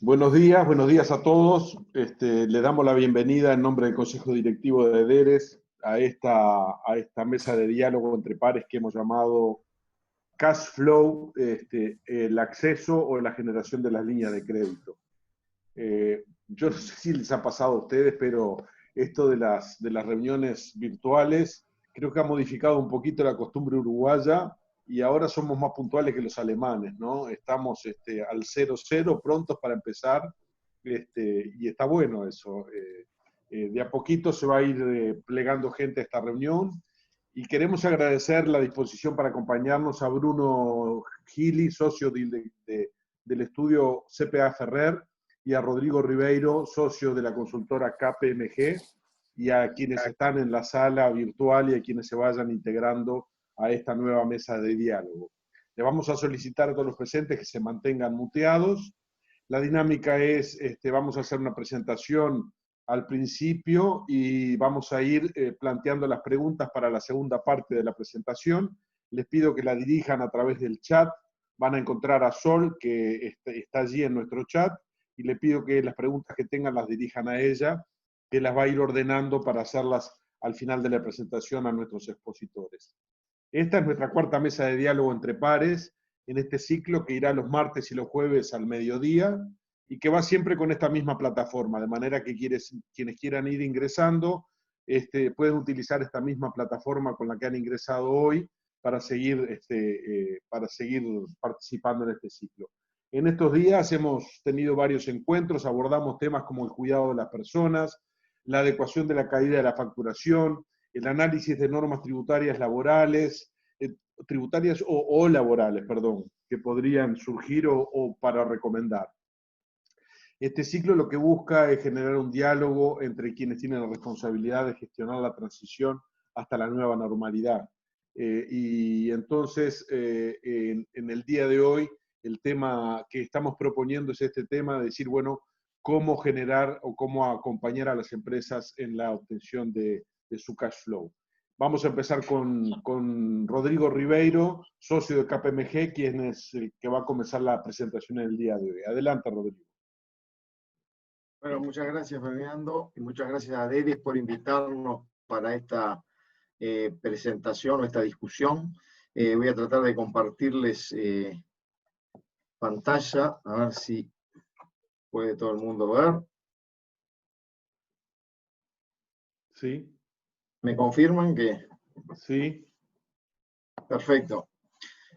Buenos días a todos. Le damos la bienvenida en nombre del Consejo Directivo de EDERES a esta mesa de diálogo entre pares que hemos llamado Cash Flow, el acceso o la generación de las líneas de crédito. Yo no sé si les ha pasado a ustedes, pero esto de las reuniones virtuales creo que ha modificado un poquito la costumbre uruguaya y ahora somos más puntuales que los alemanes, ¿no? Estamos al 00 prontos para empezar, y está bueno eso. De a poquito se va a ir plegando gente a esta reunión y queremos agradecer la disposición para acompañarnos a Bruno Gili, socio del estudio CPA Ferrer, y a Rodrigo Ribeiro, socio de la consultora KPMG, y a quienes están en la sala virtual y a quienes se vayan integrando a esta nueva mesa de diálogo. Le vamos a solicitar a todos los presentes que se mantengan muteados. La dinámica es, vamos a hacer una presentación al principio y vamos a ir planteando las preguntas para la segunda parte de la presentación. Les pido que la dirijan a través del chat. Van a encontrar a Sol, que está allí en nuestro chat, y le pido que las preguntas que tengan las dirijan a ella, que las va a ir ordenando para hacerlas al final de la presentación a nuestros expositores. Esta es nuestra cuarta mesa de diálogo entre pares en este ciclo que irá los martes y los jueves al mediodía y que va siempre con esta misma plataforma, de manera que quienes quieran ir ingresando pueden utilizar esta misma plataforma con la que han ingresado hoy para seguir participando en este ciclo. En estos días hemos tenido varios encuentros, abordamos temas como el cuidado de las personas, la adecuación de la caída de la facturación, el análisis de normas tributarias laborales, tributarias o laborales, perdón, que podrían surgir o para recomendar. Este ciclo lo que busca es generar un diálogo entre quienes tienen la responsabilidad de gestionar la transición hasta la nueva normalidad. Y entonces, en el día de hoy, el tema que estamos proponiendo es este tema de decir, bueno, cómo generar o cómo acompañar a las empresas en la obtención de su cash flow. Vamos a empezar con Rodrigo Ribeiro, socio de KPMG, quien es el que va a comenzar la presentación en el día de hoy. Adelante, Rodrigo. Bueno, muchas gracias, Fernando, y muchas gracias a EDERES por invitarnos para esta presentación o esta discusión. Voy a tratar de compartirles pantalla, a ver si puede todo el mundo ver. Sí. ¿Me confirman que? Sí. Perfecto.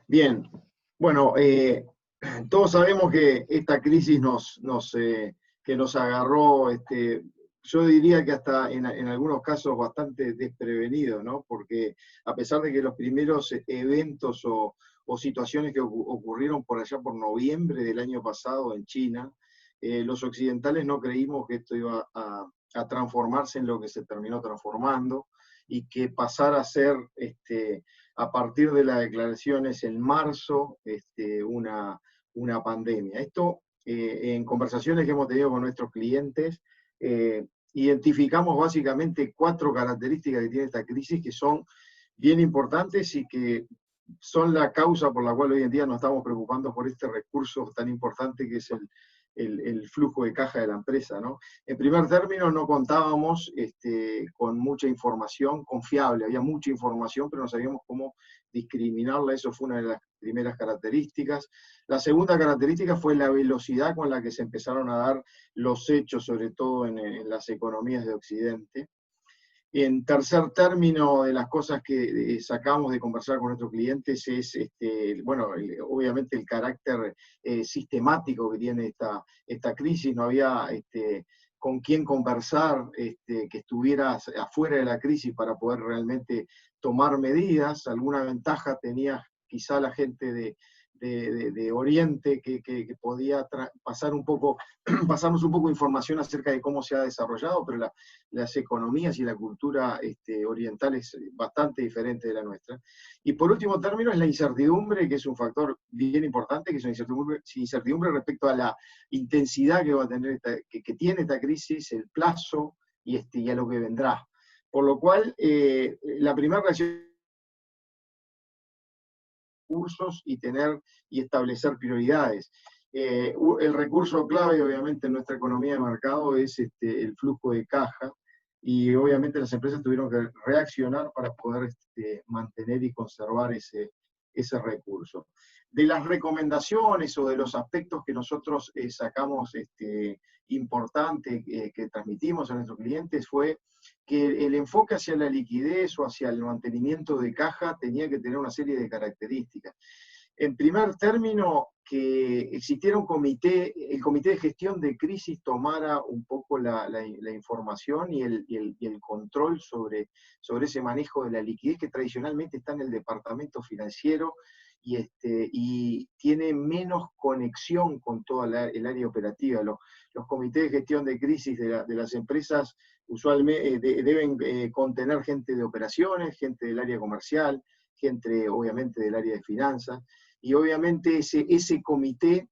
Bien. Bueno, todos sabemos que esta crisis que nos agarró, yo diría que hasta en algunos casos bastante desprevenidos, ¿no? Porque a pesar de que los primeros eventos o situaciones que ocurrieron por allá por noviembre del año pasado en China, los occidentales no creímos que esto iba a transformarse en lo que se terminó transformando y que pasara a ser, a partir de las declaraciones en marzo, una pandemia. Esto, en conversaciones que hemos tenido con nuestros clientes, identificamos básicamente 4 características que tiene esta crisis que son bien importantes y que son la causa por la cual hoy en día nos estamos preocupando por este recurso tan importante que es el flujo de caja de la empresa, ¿no? En primer término, no contábamos con mucha información confiable, había mucha información, pero no sabíamos cómo discriminarla, eso fue una de las primeras características. La segunda característica fue la velocidad con la que se empezaron a dar los hechos, sobre todo en las economías de Occidente. En tercer término, de las cosas que sacamos de conversar con nuestros clientes es, bueno, obviamente el carácter sistemático que tiene esta crisis. No había con quién conversar que estuviera afuera de la crisis para poder realmente tomar medidas. Alguna ventaja tenía quizá la gente de Oriente que podía pasarnos un poco de información acerca de cómo se ha desarrollado, pero las economías y la cultura oriental es bastante diferente de la nuestra. Y por último término es la incertidumbre, que es un factor bien importante, que es una incertidumbre respecto a la intensidad que va a tener que tiene esta crisis, el plazo y a lo que vendrá. Por lo cual, la primera reacción cursos y establecer prioridades. El recurso clave, obviamente, en nuestra economía de mercado es el flujo de caja, y obviamente las empresas tuvieron que reaccionar para poder mantener y conservar ese recurso. De las recomendaciones o de los aspectos que nosotros sacamos importante que transmitimos a nuestros clientes fue que el enfoque hacia la liquidez o hacia el mantenimiento de caja tenía que tener una serie de características. En primer término, que existiera un comité, el comité de gestión de crisis tomara un poco la información y el control sobre ese manejo de la liquidez que tradicionalmente está en el departamento financiero y tiene menos conexión con toda el área operativa. Los comités de gestión de crisis de las empresas usualmente deben contener gente de operaciones, gente del área comercial, gente obviamente del área de finanzas, y obviamente ese comité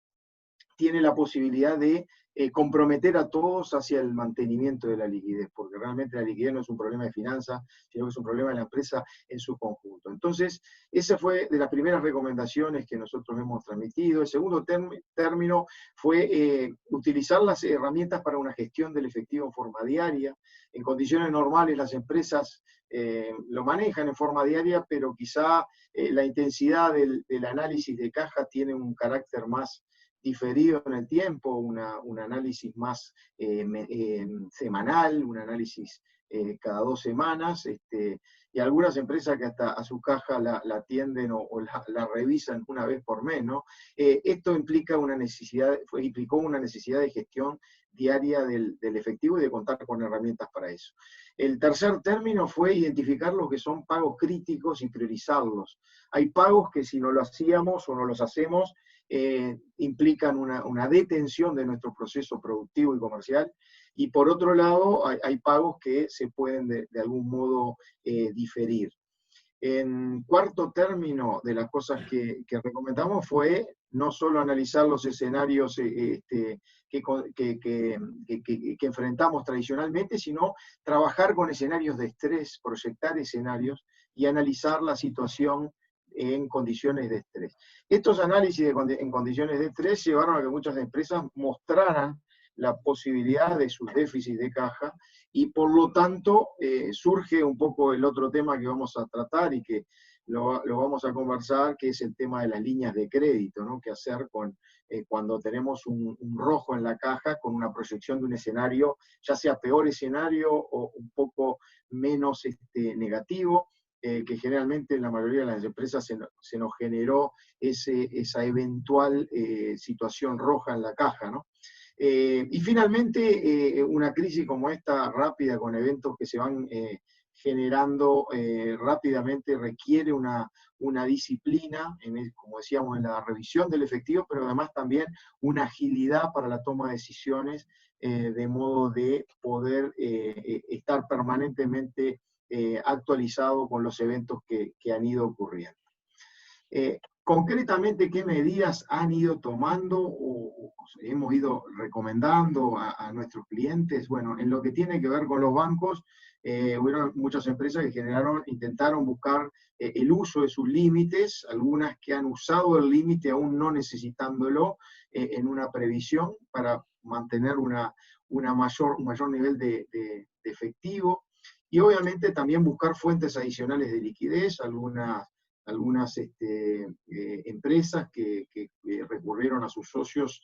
tiene la posibilidad de comprometer a todos hacia el mantenimiento de la liquidez, porque realmente la liquidez no es un problema de finanzas, sino que es un problema de la empresa en su conjunto. Entonces, esa fue de las primeras recomendaciones que nosotros hemos transmitido. El segundo término fue utilizar las herramientas para una gestión del efectivo en forma diaria. En condiciones normales las empresas lo manejan en forma diaria, pero quizá la intensidad del análisis de caja tiene un carácter más diferido en el tiempo, un análisis más semanal, un análisis cada 2 semanas, y algunas empresas que hasta a su caja la atienden o la revisan una vez por mes, ¿no? Esto implicó una necesidad de gestión diaria del efectivo y de contar con herramientas para eso. El tercer término fue identificar lo que son pagos críticos y priorizarlos. Hay pagos que si no lo hacíamos o no los hacemos, implican una detención de nuestro proceso productivo y comercial, y por otro lado hay pagos que se pueden de algún modo diferir. En cuarto término, de las cosas que recomendamos fue no solo analizar los escenarios que enfrentamos tradicionalmente, sino trabajar con escenarios de estrés, proyectar escenarios y analizar la situación en condiciones de estrés. Estos análisis en condiciones de estrés llevaron a que muchas empresas mostraran la posibilidad de sus déficits de caja, y por lo tanto surge un poco el otro tema que vamos a tratar y que lo vamos a conversar, que es el tema de las líneas de crédito, ¿no? ¿Qué hacer cuando tenemos un rojo en la caja con una proyección de un escenario, ya sea peor escenario o un poco menos negativo? Que generalmente en la mayoría de las empresas se nos generó esa eventual situación roja en la caja, ¿no? Y finalmente, una crisis como esta, rápida, con eventos que se van generando rápidamente, requiere una disciplina, como decíamos, en la revisión del efectivo, pero además también una agilidad para la toma de decisiones, de modo de poder estar permanentemente actualizado con los eventos que han ido ocurriendo. Concretamente, ¿qué medidas han ido tomando o hemos ido recomendando a nuestros clientes? Bueno, en lo que tiene que ver con los bancos, hubo muchas empresas que intentaron buscar el uso de sus límites, algunas que han usado el límite aún no necesitándolo, en una previsión para mantener un mayor nivel de efectivo, y obviamente también buscar fuentes adicionales de liquidez. Algunas empresas que recurrieron a sus socios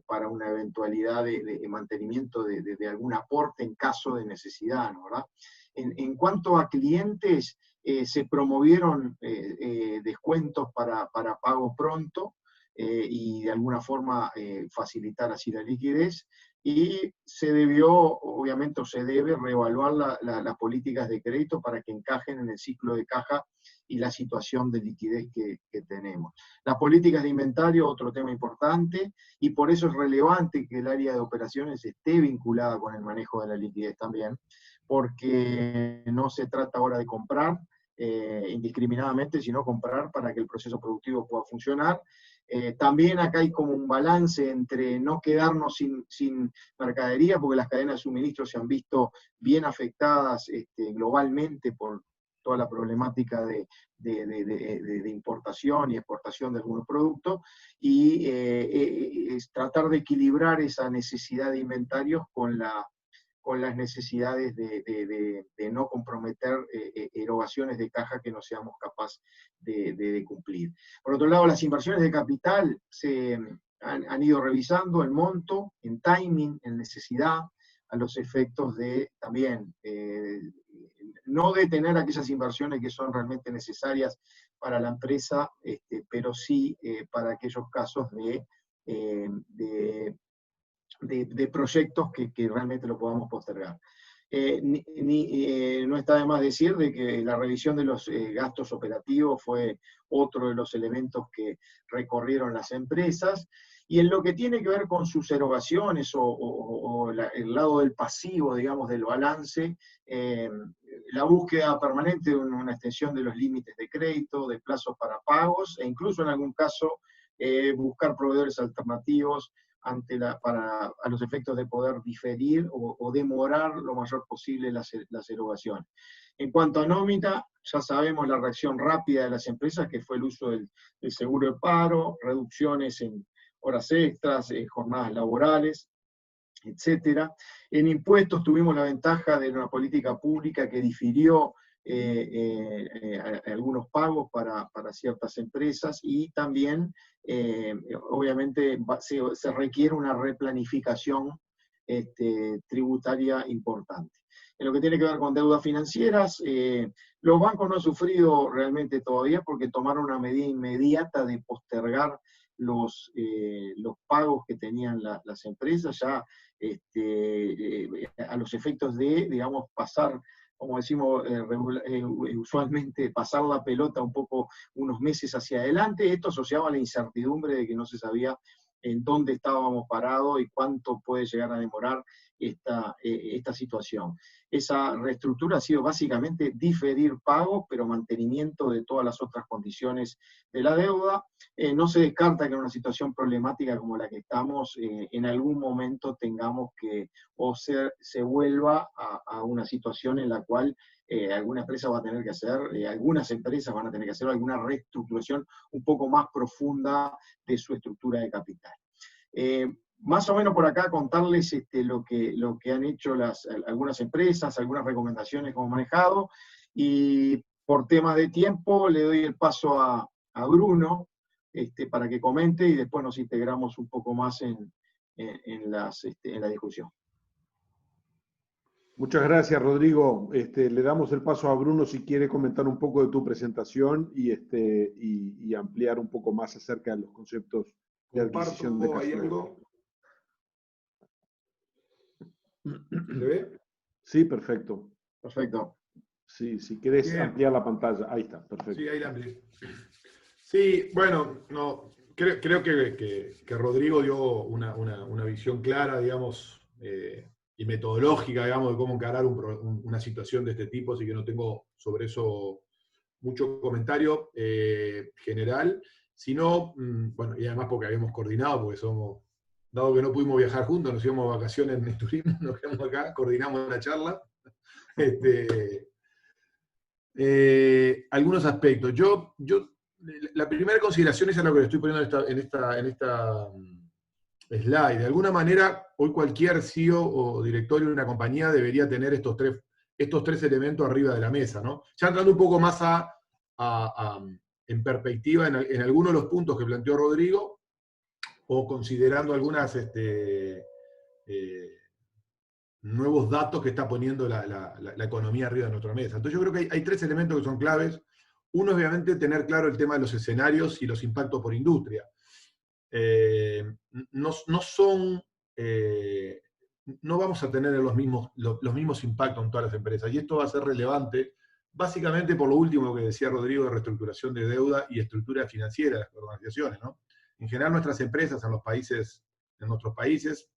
para una eventualidad de mantenimiento de algún aporte en caso de necesidad, ¿no? ¿Verdad? En cuanto a clientes, se promovieron descuentos para pago pronto, y de alguna forma facilitar así la liquidez, y se debió, obviamente, o se debe reevaluar las políticas de crédito para que encajen en el ciclo de caja y la situación de liquidez que tenemos. Las políticas de inventario, otro tema importante, y por eso es relevante que el área de operaciones esté vinculada con el manejo de la liquidez también, porque no se trata ahora de comprar indiscriminadamente, sino comprar para que el proceso productivo pueda funcionar. También acá hay como un balance entre no quedarnos sin mercadería, porque las cadenas de suministro se han visto bien afectadas globalmente por toda la problemática de importación y exportación de algunos productos, y es tratar de equilibrar esa necesidad de inventarios con las necesidades de no comprometer erogaciones de caja que no seamos capaces de cumplir. Por otro lado, las inversiones de capital han ido revisando el monto, en timing, en necesidad, a los efectos de también no detener aquellas inversiones que son realmente necesarias para la empresa, pero sí para aquellos casos de proyectos que realmente lo podamos postergar. No está de más decir de que la revisión de los gastos operativos fue otro de los elementos que recorrieron las empresas, y en lo que tiene que ver con sus erogaciones o el lado del pasivo, digamos, del balance, la búsqueda permanente de una extensión de los límites de crédito, de plazos para pagos, e incluso en algún caso buscar proveedores alternativos a los efectos de poder diferir o demorar lo mayor posible las erogaciones. En cuanto a nómina, ya sabemos la reacción rápida de las empresas, que fue el uso del seguro de paro, reducciones en horas extras, jornadas laborales, etc. En impuestos tuvimos la ventaja de una política pública que difirió algunos pagos para ciertas empresas, y también obviamente se requiere una replanificación tributaria importante. En lo que tiene que ver con deudas financieras, los bancos no han sufrido realmente todavía porque tomaron una medida inmediata de postergar los pagos que tenían las empresas, ya a los efectos de, digamos, pasar, como decimos usualmente, pasar la pelota un poco unos meses hacia adelante. Esto asociado a la incertidumbre de que no se sabía en dónde estábamos parados y cuánto puede llegar a demorar esta situación. Esa reestructura ha sido básicamente diferir pagos, pero mantenimiento de todas las otras condiciones de la deuda. No se descarta que en una situación problemática como la que estamos, en algún momento tengamos que, se vuelva a una situación en la cual alguna empresa va a tener que hacer, algunas empresas van a tener que hacer alguna reestructuración un poco más profunda de su estructura de capital. Más o menos por acá contarles lo que han hecho algunas empresas, algunas recomendaciones que hemos manejado, y por temas de tiempo le doy el paso a Bruno para que comente, y después nos integramos un poco más en la discusión. Muchas gracias, Rodrigo. Le damos el paso a Bruno si quiere comentar un poco de tu presentación y ampliar un poco más acerca de los conceptos de adquisición de cash flow. ¿Se ve? Sí, perfecto. Perfecto. Sí, si querés ampliar la pantalla. Ahí está, perfecto. Sí, ahí la amplié. Sí, bueno, no, creo que Rodrigo dio una visión clara, digamos, y metodológica, digamos, de cómo encarar una situación de este tipo, así que no tengo sobre eso mucho comentario general, sino, bueno, y además porque habíamos coordinado, porque dado que no pudimos viajar juntos, nos íbamos de vacaciones en el turismo, nos quedamos acá, coordinamos una charla. Algunos aspectos. La primera consideración es a lo que le estoy poniendo en esta slide. De alguna manera, hoy cualquier CEO o directorio de una compañía debería tener estos tres elementos arriba de la mesa, ¿no? Ya entrando un poco más en perspectiva en algunos de los puntos que planteó Rodrigo, o considerando algunas nuevos datos que está poniendo la economía arriba de nuestra mesa. Entonces yo creo que hay tres elementos que son claves. Uno es obviamente tener claro el tema de los escenarios y los impactos por industria. No vamos a tener los mismos impactos en todas las empresas, y esto va a ser relevante básicamente por lo último que decía Rodrigo de reestructuración de deuda y estructura financiera de las organizaciones, ¿no? En general nuestras empresas en nuestros países,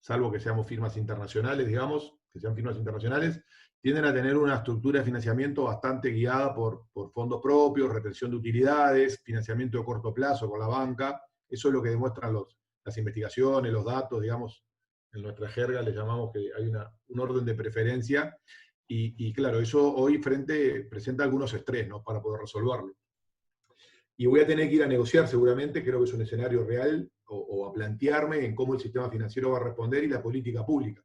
salvo que seamos firmas internacionales, digamos, que sean firmas internacionales, tienden a tener una estructura de financiamiento bastante guiada por fondos propios, retención de utilidades, financiamiento de corto plazo con la banca. Eso es lo que demuestran las investigaciones, los datos, digamos, en nuestra jerga le llamamos que hay un orden de preferencia. Y claro, eso hoy presenta algunos estrés, ¿no? Para poder resolverlo. Y voy a tener que ir a negociar seguramente, creo que es un escenario real, o a plantearme en cómo el sistema financiero va a responder y la política pública.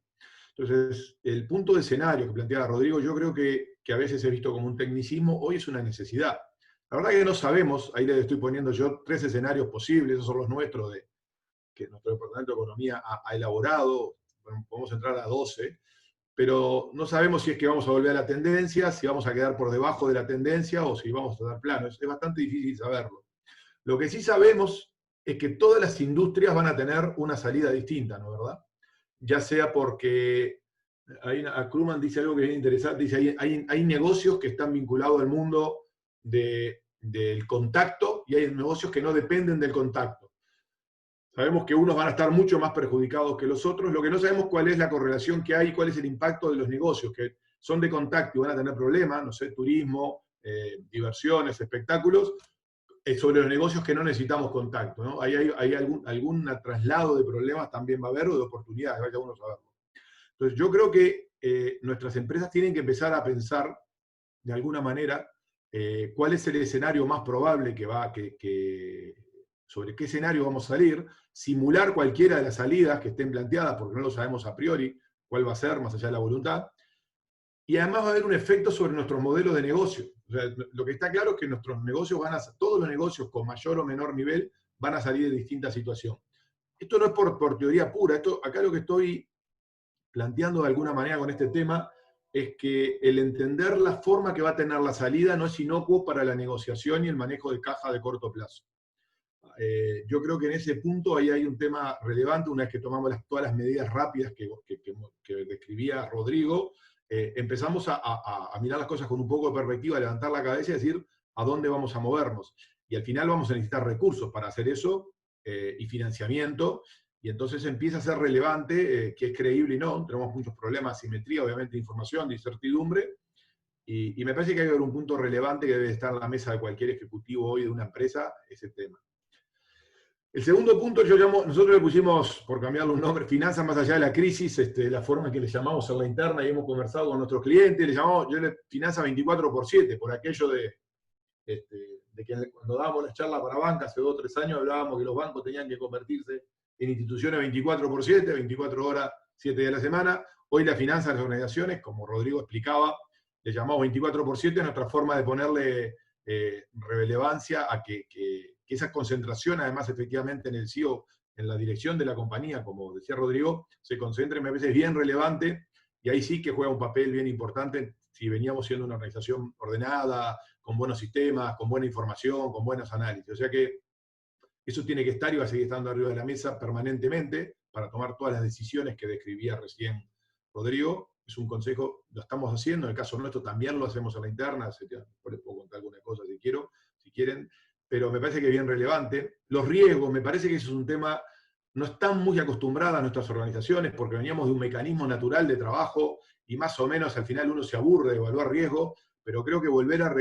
Entonces, el punto de escenario que planteaba Rodrigo, yo creo que a veces he visto como un tecnicismo, hoy es una necesidad. La verdad que no sabemos, ahí les estoy poniendo yo 3 escenarios posibles, esos son los nuestros, que nuestro Departamento de Economía ha elaborado, bueno, podemos entrar a 12, pero no sabemos si es que vamos a volver a la tendencia, si vamos a quedar por debajo de la tendencia o si vamos a dar plano. Es bastante difícil saberlo. Lo que sí sabemos es que todas las industrias van a tener una salida distinta, ¿no es verdad? Ya sea porque a Krugman dice algo que es interesante, dice hay negocios que están vinculados al mundo del contacto y hay negocios que no dependen del contacto. Sabemos que unos van a estar mucho más perjudicados que los otros, lo que no sabemos cuál es la correlación que hay, cuál es el impacto de los negocios que son de contacto y van a tener problemas, no sé, turismo, diversiones, espectáculos, sobre los negocios que no necesitamos contacto, ¿no? Hay algún traslado de problemas también va a haber o de oportunidades, vaya uno a saberlo. Entonces yo creo que nuestras empresas tienen que empezar a pensar de alguna manera cuál es el escenario más probable sobre qué escenario vamos a salir, simular cualquiera de las salidas que estén planteadas, porque no lo sabemos a priori cuál va a ser, más allá de la voluntad, y además va a haber un efecto sobre nuestros modelos de negocio. O sea, lo que está claro es que nuestros negocios todos los negocios con mayor o menor nivel van a salir de distinta situación. Esto no es por teoría pura, acá lo que estoy planteando de alguna manera con este tema es que el entender la forma que va a tener la salida no es inocuo para la negociación y el manejo de caja de corto plazo. Yo creo que en ese punto ahí hay un tema relevante, una vez que tomamos todas las medidas rápidas que describía Rodrigo, empezamos a mirar las cosas con un poco de perspectiva, a levantar la cabeza y decir a dónde vamos a movernos. Y al final vamos a necesitar recursos para hacer eso y financiamiento, y entonces empieza a ser relevante qué es creíble y no. Tenemos muchos problemas de asimetría, obviamente, de información, de incertidumbre, y me parece que hay que haber un punto relevante que debe estar en la mesa de cualquier ejecutivo hoy de una empresa, ese tema. El segundo punto, nosotros le pusimos, por cambiarle un nombre, finanzas más allá de la crisis, la forma que le llamamos en la interna, y hemos conversado con nuestros clientes, finanzas 24/7, por aquello de que cuando dábamos la charla para banca hace 2 o 3 años, hablábamos que los bancos tenían que convertirse en instituciones 24/7, 24 horas, 7 días a la semana. Hoy la finanza de las organizaciones, como Rodrigo explicaba, le llamamos 24/7, nuestra forma de ponerle relevancia a que esa concentración, además, efectivamente, en el CEO, en la dirección de la compañía, como decía Rodrigo, se concentre, me parece bien relevante, y ahí sí que juega un papel bien importante si veníamos siendo una organización ordenada, con buenos sistemas, con buena información, con buenos análisis. O sea que eso tiene que estar y va a seguir estando arriba de la mesa permanentemente para tomar todas las decisiones que describía recién Rodrigo. Es un consejo, lo estamos haciendo, en el caso nuestro también lo hacemos en la interna, después les puedo contar alguna cosa si quieren, pero me parece que es bien relevante. Los riesgos, me parece que eso es un tema, no están muy acostumbradas nuestras organizaciones porque veníamos de un mecanismo natural de trabajo y más o menos al final uno se aburre de evaluar riesgo, pero creo que volver a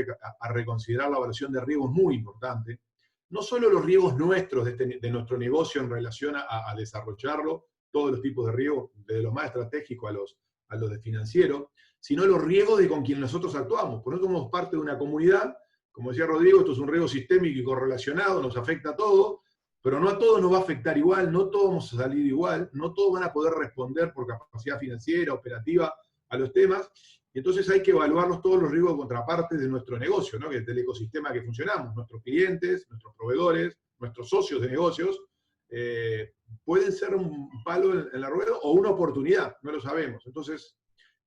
reconsiderar la evaluación de riesgo es muy importante. No solo los riesgos nuestros de nuestro negocio en relación a desarrollarlo, todos los tipos de riesgos, desde lo más estratégico a los de financiero, sino los riesgos de con quien nosotros actuamos. Porque nosotros somos parte de una comunidad, como decía Rodrigo, esto es un riesgo sistémico y correlacionado, nos afecta a todos, pero no a todos nos va a afectar igual, no todos vamos a salir igual, no todos van a poder responder por capacidad financiera, operativa, a los temas, y entonces hay que evaluarlos todos los riesgos de contrapartes de nuestro negocio, ¿no? Que es el ecosistema que funcionamos, nuestros clientes, nuestros proveedores, nuestros socios de negocios, pueden ser un palo en la rueda o una oportunidad, no lo sabemos. Entonces,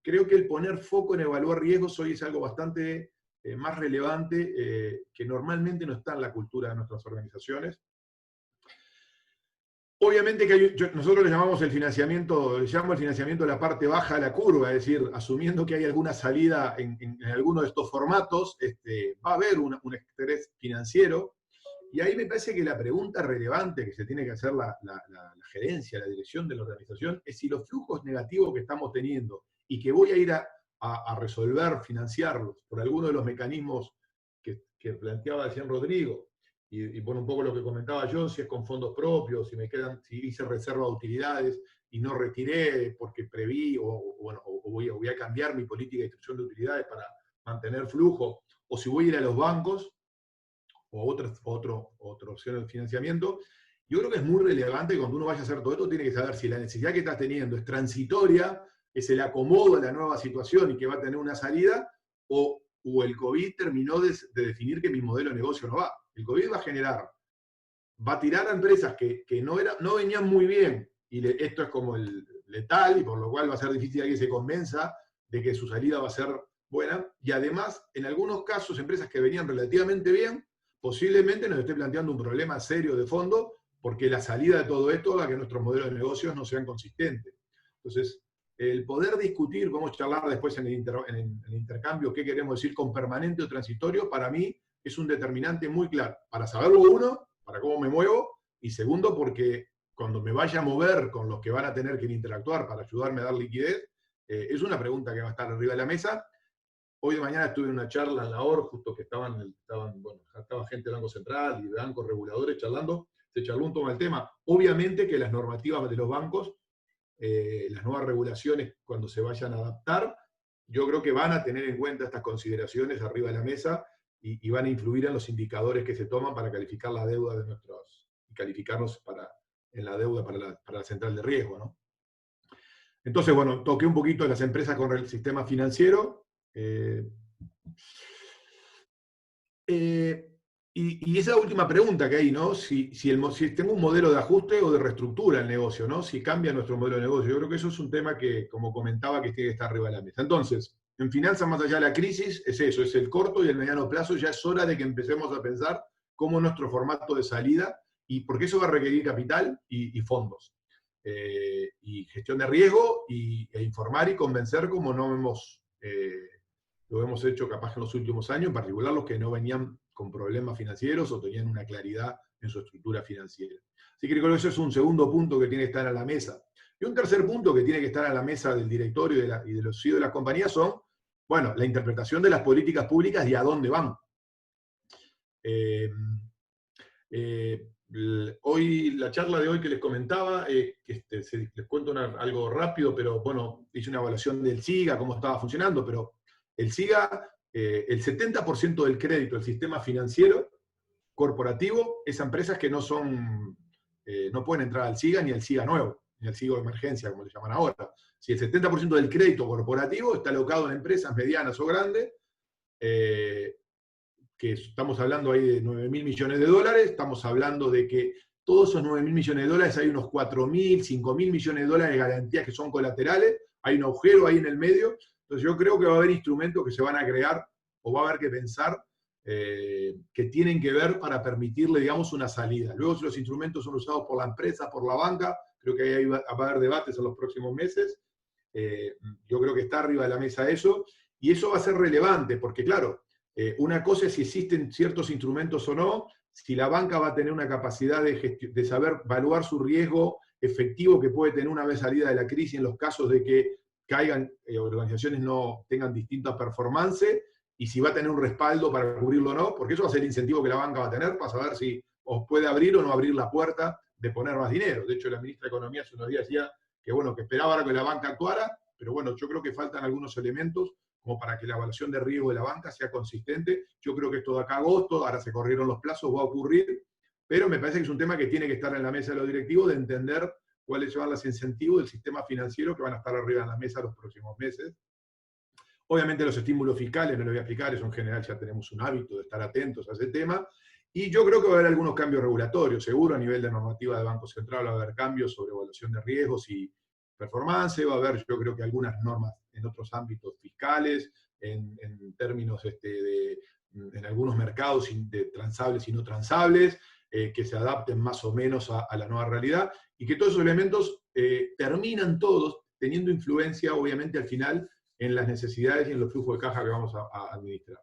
creo que el poner foco en evaluar riesgos hoy es algo bastante más relevante que normalmente no está en la cultura de nuestras organizaciones. Obviamente que nosotros le llamamos el financiamiento, de la parte baja de la curva, es decir, asumiendo que hay alguna salida en alguno de estos formatos, va a haber un estrés financiero, y ahí me parece que la pregunta relevante que se tiene que hacer la gerencia, la dirección de la organización, es si los flujos negativos que estamos teniendo y que voy a ir a resolver, financiarlos por alguno de los mecanismos que planteaba recién Rodrigo, y por un poco lo que comentaba yo, si es con fondos propios, si hice reserva de utilidades y no retiré porque preví o voy a cambiar mi política de distribución de utilidades para mantener flujo, o si voy a ir a los bancos, o otra opción de financiamiento. Yo creo que es muy relevante cuando uno vaya a hacer todo esto, tiene que saber si la necesidad que estás teniendo es transitoria, es el acomodo a la nueva situación y que va a tener una salida, o el COVID terminó de definir que mi modelo de negocio no va. El COVID va a tirar a empresas que no venían muy bien, y esto es como el letal, y por lo cual va a ser difícil que se convenza de que su salida va a ser buena, y además, en algunos casos, empresas que venían relativamente bien, posiblemente nos esté planteando un problema serio de fondo, porque la salida de todo esto haga que nuestros modelos de negocios no sean consistentes. Entonces, el poder discutir, vamos a charlar después en el intercambio qué queremos decir con permanente o transitorio, para mí es un determinante muy claro. Para saberlo, uno, para cómo me muevo, y segundo, porque cuando me vaya a mover con los que van a tener que interactuar para ayudarme a dar liquidez, es una pregunta que va a estar arriba de la mesa. Hoy de mañana estuve en una charla en la OR, justo que estaba gente del Banco Central y de bancos reguladores charlando, se charló un poco el tema. Obviamente que las normativas de los bancos, las nuevas regulaciones, cuando se vayan a adaptar, yo creo que van a tener en cuenta estas consideraciones arriba de la mesa y van a influir en los indicadores que se toman para calificar la deuda de y calificarlos en la deuda para la central de riesgo, ¿no? Entonces, bueno, toqué un poquito de las empresas con el sistema financiero. Y esa última pregunta que hay, ¿no? Si tengo un modelo de ajuste o de reestructura el negocio, ¿no? Si cambia nuestro modelo de negocio. Yo creo que eso es un tema que, como comentaba, que tiene que estar arriba de la mesa. Entonces, en finanzas, más allá de la crisis, es eso, es el corto y el mediano plazo. Ya es hora de que empecemos a pensar cómo nuestro formato de salida, y porque eso va a requerir capital y fondos. Y gestión de riesgo, e informar y convencer como no lo hemos hecho capaz en los últimos años, en particular los que no venían con problemas financieros o tenían una claridad en su estructura financiera. Así que creo que eso es un segundo punto que tiene que estar a la mesa. Y un tercer punto que tiene que estar a la mesa del directorio y de los CEO de las compañías son, bueno, la interpretación de las políticas públicas y a dónde van. Hoy, la charla de hoy que les comentaba, les cuento algo rápido, pero bueno, hice una evaluación del SIGA, cómo estaba funcionando, pero el SIGA, el 70% del crédito del sistema financiero corporativo es a empresas que no pueden entrar al SIGA ni al SIGA nuevo, ni al SIGA de emergencia, como le llaman ahora. Si el 70% del crédito corporativo está alocado en empresas medianas o grandes, que estamos hablando ahí de 9.000 millones de dólares, estamos hablando de que todos esos 9.000 millones de dólares hay unos 4.000, 5.000 millones de dólares de garantías que son colaterales, hay un agujero ahí en el medio. Entonces yo creo que va a haber instrumentos que se van a crear o va a haber que pensar que tienen que ver para permitirle, digamos, una salida. Luego, si los instrumentos son usados por la empresa, por la banca, creo que ahí va a haber debates en los próximos meses. Yo creo que está arriba de la mesa eso, y eso va a ser relevante, porque claro, una cosa es si existen ciertos instrumentos o no, si la banca va a tener una capacidad de saber evaluar su riesgo efectivo que puede tener una vez salida de la crisis en los casos de que caigan organizaciones no tengan distintas performances, y si va a tener un respaldo para cubrirlo o no, porque eso va a ser el incentivo que la banca va a tener para saber si os puede abrir o no abrir la puerta de poner más dinero. De hecho, la ministra de Economía hace unos días decía que, bueno, que esperaba ahora que la banca actuara, pero bueno, yo creo que faltan algunos elementos como para que la evaluación de riesgo de la banca sea consistente. Yo creo que esto de acá a agosto, ahora se corrieron los plazos, va a ocurrir, pero me parece que es un tema que tiene que estar en la mesa de los directivos, de entender cuáles son los incentivos del sistema financiero que van a estar arriba en la mesa los próximos meses. Obviamente los estímulos fiscales, no les voy a explicar, eso en general ya tenemos un hábito de estar atentos a ese tema, y yo creo que va a haber algunos cambios regulatorios, seguro a nivel de normativa de Banco Central va a haber cambios sobre evaluación de riesgos y performance, va a haber yo creo que algunas normas en otros ámbitos fiscales, en términos en algunos mercados de transables y no transables, que se adapten más o menos a la nueva realidad, y que todos esos elementos terminan todos teniendo influencia, obviamente, al final, en las necesidades y en los flujos de caja que vamos a administrar.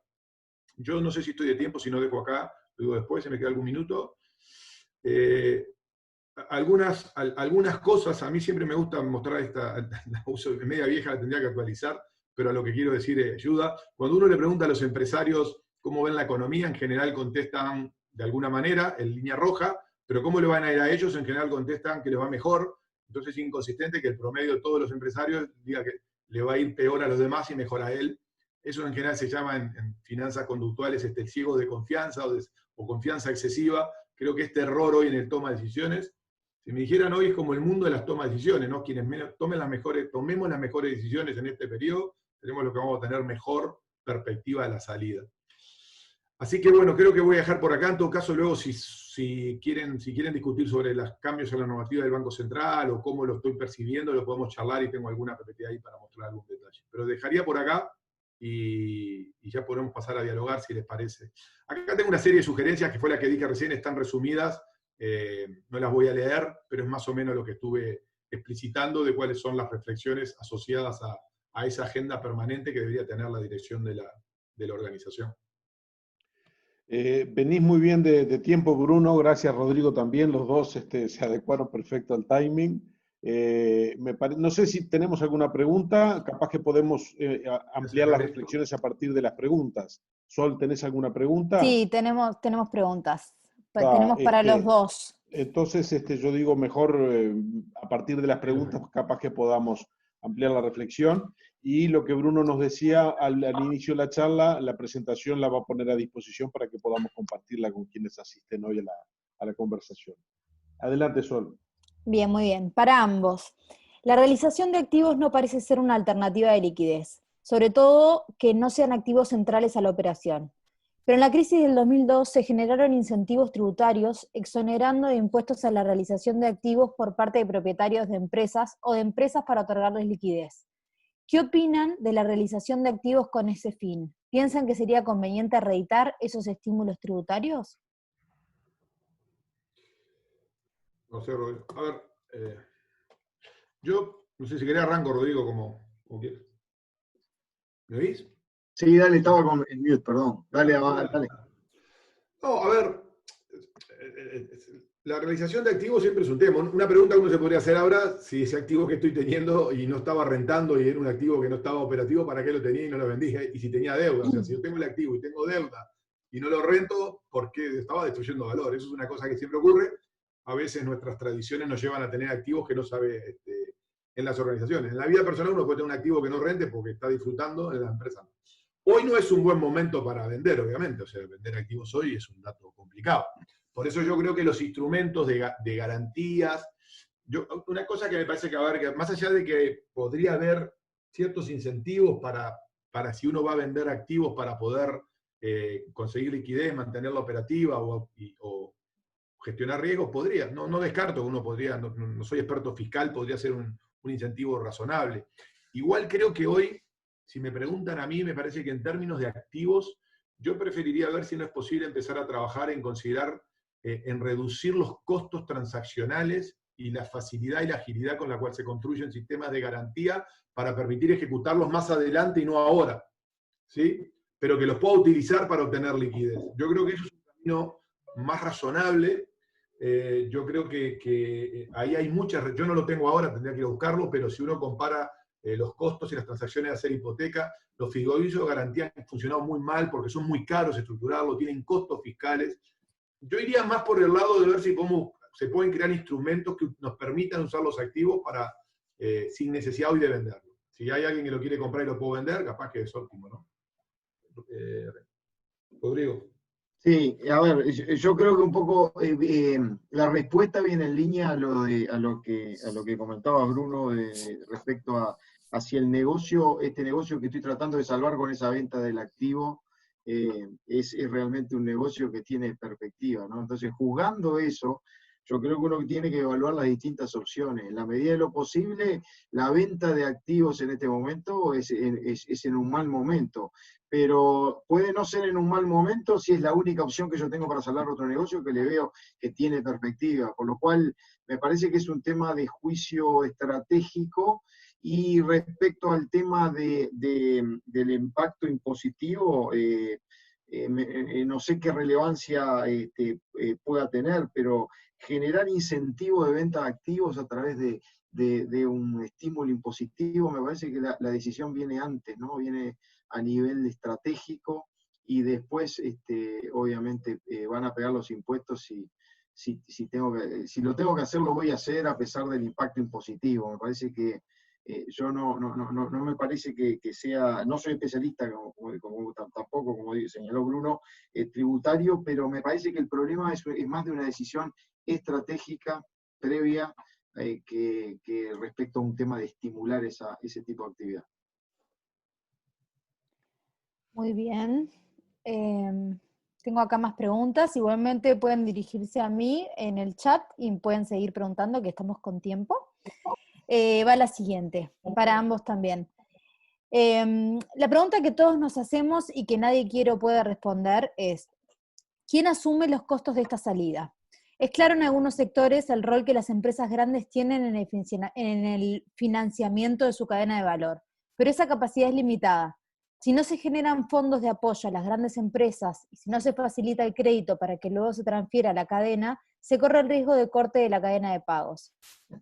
Yo no sé si estoy de tiempo, si no dejo acá, lo digo después, se me queda algún minuto. Algunas cosas, a mí siempre me gusta mostrar la uso de media vieja, la tendría que actualizar, pero a lo que quiero decir es ayuda. Cuando uno le pregunta a los empresarios cómo ven la economía, en general contestan de alguna manera, en línea roja, pero cómo le van a ir a ellos, en general contestan que les va mejor. Entonces es inconsistente que el promedio de todos los empresarios diga que le va a ir peor a los demás y mejor a él. Eso en general se llama en finanzas conductuales el ciego de confianza o confianza excesiva. Creo que este error hoy en el toma de decisiones, si me dijeran hoy es como el mundo de las tomas de decisiones, ¿no? Quienes tomemos las mejores decisiones en este periodo, tenemos lo que vamos a tener mejor perspectiva de la salida. Así que bueno, creo que voy a dejar por acá. En todo caso, luego si quieren discutir sobre los cambios en la normativa del Banco Central o cómo lo estoy percibiendo, lo podemos charlar y tengo alguna PPT ahí para mostrar algún detalle. Pero dejaría por acá y ya podemos pasar a dialogar si les parece. Acá tengo una serie de sugerencias que fue la que dije recién, están resumidas, no las voy a leer, pero es más o menos lo que estuve explicitando de cuáles son las reflexiones asociadas a esa agenda permanente que debería tener la dirección de la organización. Venís muy bien de tiempo, Bruno. Gracias, Rodrigo, también. Los dos se adecuaron perfecto al timing. No sé si tenemos alguna pregunta. Capaz que podemos ampliar las reflexiones a partir de las preguntas. Sol, ¿tenés alguna pregunta? Sí, tenemos preguntas. Tenemos para los dos. Entonces, yo digo mejor a partir de las preguntas, capaz que podamos ampliar la reflexión. Y lo que Bruno nos decía al inicio de la charla, la presentación la va a poner a disposición para que podamos compartirla con quienes asisten hoy a la conversación. Adelante, Sol. Bien, muy bien. Para ambos. La realización de activos no parece ser una alternativa de liquidez, sobre todo que no sean activos centrales a la operación. Pero en la crisis del 2002 se generaron incentivos tributarios exonerando de impuestos a la realización de activos por parte de propietarios de empresas o de empresas para otorgarles liquidez. ¿Qué opinan de la realización de activos con ese fin? ¿Piensan que sería conveniente reeditar esos estímulos tributarios? No sé, Rodrigo. A ver, yo no sé si quería arranco, Rodrigo, como quieras. ¿Me oís? Sí, dale, estaba con el mute, perdón. Dale. No, a ver, la realización de activos siempre es un tema. Una pregunta que uno se podría hacer ahora, si ese activo que estoy teniendo y no estaba rentando y era un activo que no estaba operativo, ¿para qué lo tenía y no lo vendí? Y si tenía deuda, o sea, si yo tengo el activo y tengo deuda y no lo rento, ¿por qué estaba destruyendo valor? Eso es una cosa que siempre ocurre. A veces nuestras tradiciones nos llevan a tener activos que no sabe en las organizaciones. En la vida personal uno puede tener un activo que no rente porque está disfrutando, en la empresa no. Hoy no es un buen momento para vender, obviamente. O sea, vender activos hoy es un dato complicado. Por eso yo creo que los instrumentos de garantías, una cosa que me parece que va a haber, que más allá de que podría haber ciertos incentivos para si uno va a vender activos para poder conseguir liquidez, mantenerla operativa o gestionar riesgos, podría. No descarto que uno podría, no soy experto fiscal, podría ser un incentivo razonable. Igual creo que hoy, si me preguntan a mí, me parece que en términos de activos, yo preferiría ver si no es posible empezar a trabajar en considerar, en reducir los costos transaccionales y la facilidad y la agilidad con la cual se construyen sistemas de garantía para permitir ejecutarlos más adelante y no ahora, ¿sí? Pero que los pueda utilizar para obtener liquidez. Yo creo que eso es un camino más razonable. Yo creo que ahí hay muchas, yo no lo tengo ahora, tendría que ir a buscarlo, pero si uno compara los costos y las transacciones de hacer hipoteca, los fideicomisos de garantía han funcionado muy mal porque son muy caros estructurarlo, tienen costos fiscales. Yo iría más por el lado de ver si cómo se pueden crear instrumentos que nos permitan usar los activos para, sin necesidad hoy de venderlo. Si hay alguien que lo quiere comprar y lo puedo vender, capaz que es óptimo, ¿no? Rodrigo. Sí, a ver, yo creo que un poco la respuesta viene en línea a lo que comentaba Bruno respecto hacia el negocio, este negocio que estoy tratando de salvar con esa venta del activo, es realmente un negocio que tiene perspectiva, ¿no? Entonces, juzgando eso, yo creo que uno tiene que evaluar las distintas opciones. En la medida de lo posible, la venta de activos en este momento es en un mal momento, pero puede no ser en un mal momento si es la única opción que yo tengo para salvar otro negocio que le veo que tiene perspectiva, por lo cual me parece que es un tema de juicio estratégico. Y respecto al tema del impacto impositivo, no sé qué relevancia pueda tener, pero generar incentivo de venta de activos a través de un estímulo impositivo, me parece que la decisión viene antes, ¿no? Viene a nivel estratégico y después, obviamente, van a pegar los impuestos si lo tengo que hacer, lo voy a hacer a pesar del impacto impositivo. Me parece que yo no me parece que sea, no soy especialista tampoco, como señaló Bruno, tributario, pero me parece que el problema es más de una decisión estratégica previa que respecto a un tema de estimular ese tipo de actividad. Muy bien. Tengo acá más preguntas. Igualmente pueden dirigirse a mí en el chat y pueden seguir preguntando, que estamos con tiempo. Va la siguiente, para ambos también. La pregunta que todos nos hacemos y que nadie quiere o puede responder es: ¿quién asume los costos de esta salida? Es claro en algunos sectores el rol que las empresas grandes tienen en el financiamiento de su cadena de valor, pero esa capacidad es limitada. Si no se generan fondos de apoyo a las grandes empresas y si no se facilita el crédito para que luego se transfiera a la cadena, se corre el riesgo de corte de la cadena de pagos.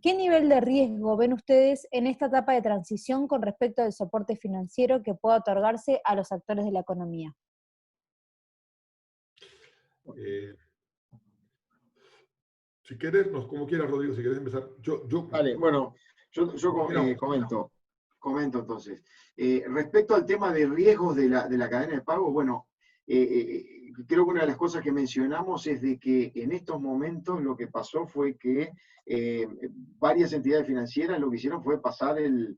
¿Qué nivel de riesgo ven ustedes en esta etapa de transición con respecto al soporte financiero que pueda otorgarse a los actores de la economía? Si querés, como quieras, Rodrigo, si querés empezar. Vale, bueno, yo comento entonces. Respecto al tema de riesgos de la cadena de pago, bueno, creo que una de las cosas que mencionamos es de que en estos momentos lo que pasó fue que varias entidades financieras lo que hicieron fue pasar el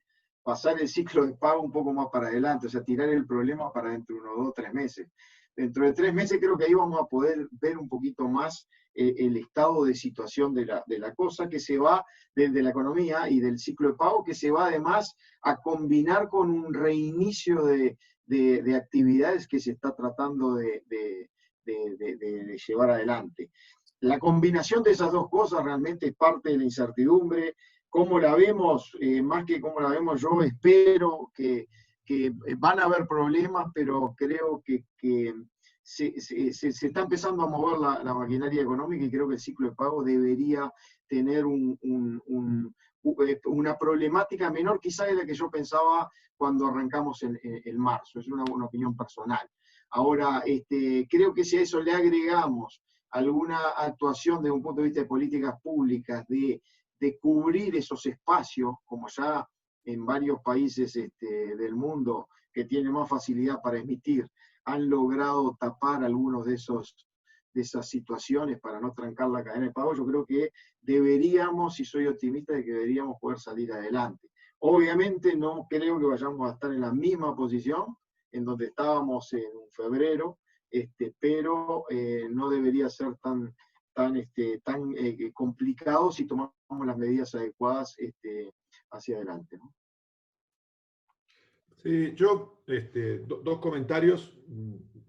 ciclo de pago un poco más para adelante, o sea, tirar el problema para dentro de unos 2 o 3 meses. Dentro de 3 meses creo que ahí vamos a poder ver un poquito más el estado de situación de la cosa, que se va desde la economía y del ciclo de pago, que se va además a combinar con un reinicio de actividades que se está tratando de llevar adelante. La combinación de esas dos cosas realmente es parte de la incertidumbre. ¿Cómo la vemos? Más que cómo la vemos, yo espero que van a haber problemas, pero creo que se está empezando a mover la maquinaria económica y creo que el ciclo de pago debería tener una problemática menor quizá de la que yo pensaba cuando arrancamos en marzo. Es una opinión personal. Ahora, creo que si a eso le agregamos alguna actuación desde un punto de vista de políticas públicas, de cubrir esos espacios, como ya en varios países del mundo que tienen más facilidad para emitir, han logrado tapar algunos de esas situaciones para no trancar la cadena de pago, yo creo que deberíamos, y soy optimista de que deberíamos poder salir adelante. Obviamente no creo que vayamos a estar en la misma posición en donde estábamos en febrero, pero no debería ser tan complicado si tomamos las medidas adecuadas hacia adelante, ¿no? Sí, yo, 2 comentarios,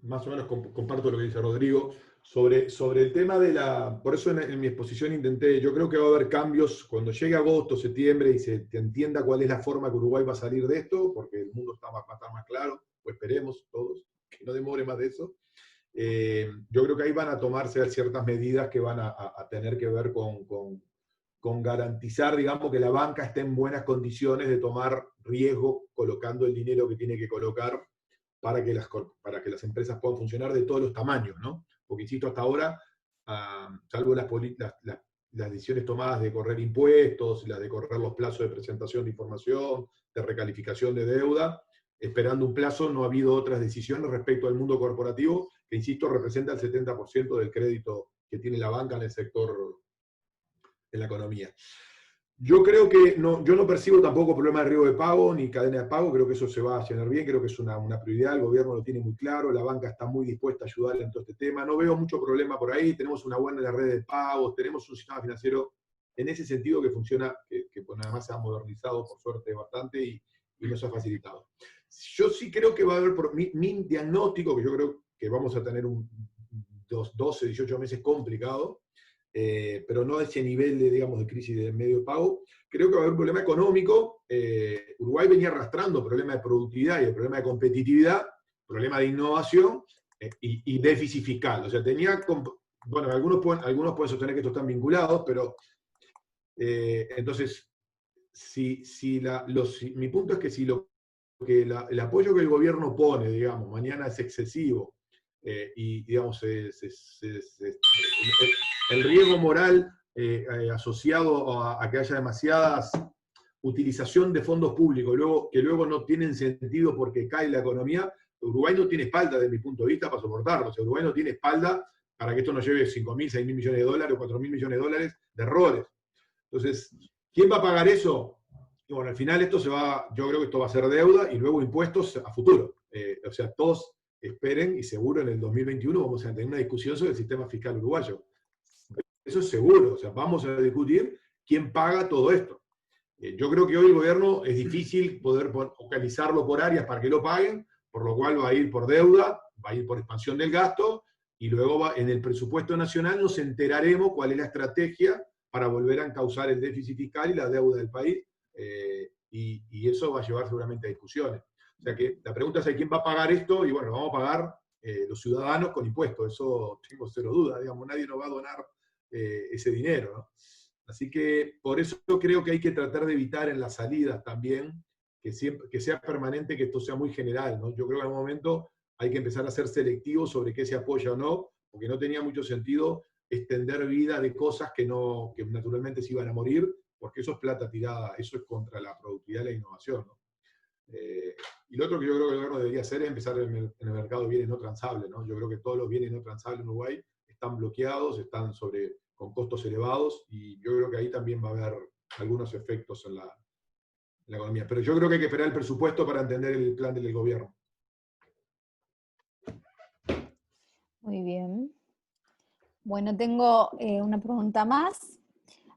más o menos comparto lo que dice Rodrigo, sobre el tema por eso en mi exposición yo creo que va a haber cambios cuando llegue agosto, septiembre y se entienda cuál es la forma que Uruguay va a salir de esto, porque el mundo va a estar más claro, pues esperemos todos, que no demore más de eso. Yo creo que ahí van a tomarse ciertas medidas que van a tener que ver con garantizar, digamos, que la banca esté en buenas condiciones de tomar riesgo colocando el dinero que tiene que colocar para que las empresas puedan funcionar de todos los tamaños, ¿no? Porque, insisto, hasta ahora, salvo las decisiones tomadas de correr impuestos, las de correr los plazos de presentación de información, de recalificación de deuda, esperando un plazo, no ha habido otras decisiones respecto al mundo corporativo, que, insisto, representa el 70% del crédito que tiene la banca en el sector de la economía. Yo creo que yo no percibo tampoco problema de riesgo de pago ni cadena de pago, creo que eso se va a llenar bien, creo que es una prioridad, el gobierno lo tiene muy claro, la banca está muy dispuesta a ayudar en todo este tema, no veo mucho problema por ahí, tenemos una buena red de pagos, tenemos un sistema financiero en ese sentido que funciona, que pues además se ha modernizado por suerte bastante y nos ha facilitado. Yo sí creo que va a haber, mi diagnóstico, que yo creo que vamos a tener 12, 18 meses complicado, pero no a ese nivel de crisis de medio de pago. Creo que va a haber un problema económico. Uruguay venía arrastrando problemas de productividad y el problema de competitividad, problema de innovación y déficit fiscal. O sea, bueno, algunos pueden sostener que estos están vinculados, pero entonces, mi punto es que si el apoyo que el gobierno pone, digamos, mañana es excesivo y, digamos, el riesgo moral asociado a que haya demasiadas utilización de fondos públicos que luego no tienen sentido porque cae la economía, Uruguay no tiene espalda, desde mi punto de vista, para soportarlo. O sea, Uruguay no tiene espalda para que esto nos lleve 5.000, 6.000 millones de dólares o 4.000 millones de dólares de errores. Entonces, ¿quién va a pagar eso? Y bueno, al final yo creo que esto va a ser deuda y luego impuestos a futuro. O sea, todos esperen y seguro en el 2021 vamos a tener una discusión sobre el sistema fiscal uruguayo. Eso es seguro, o sea, vamos a discutir quién paga todo esto. Yo creo que hoy el gobierno es difícil poder organizarlo por áreas para que lo paguen, por lo cual va a ir por deuda, va a ir por expansión del gasto, y luego en el presupuesto nacional nos enteraremos cuál es la estrategia para volver a encauzar el déficit fiscal y la deuda del país, y eso va a llevar seguramente a discusiones. O sea que la pregunta es quién va a pagar esto, y bueno, vamos a pagar los ciudadanos con impuestos, eso tengo cero duda, digamos, nadie nos va a donar ese dinero, ¿no? Así que por eso creo que hay que tratar de evitar en las salidas también que sea permanente, que esto sea muy general, ¿no? Yo creo que en un momento hay que empezar a ser selectivos sobre qué se apoya o no, porque no tenía mucho sentido extender vida de cosas que naturalmente se iban a morir, porque eso es plata tirada, eso es contra la productividad y la innovación, ¿no? Y lo otro que yo creo que el gobierno debería hacer es empezar en el mercado de bienes no transables, ¿no? Yo creo que todos los bienes no transables en Uruguay están bloqueados, están con costos elevados, y yo creo que ahí también va a haber algunos efectos en la economía. Pero yo creo que hay que esperar el presupuesto para entender el plan del gobierno. Muy bien. Bueno, tengo una pregunta más.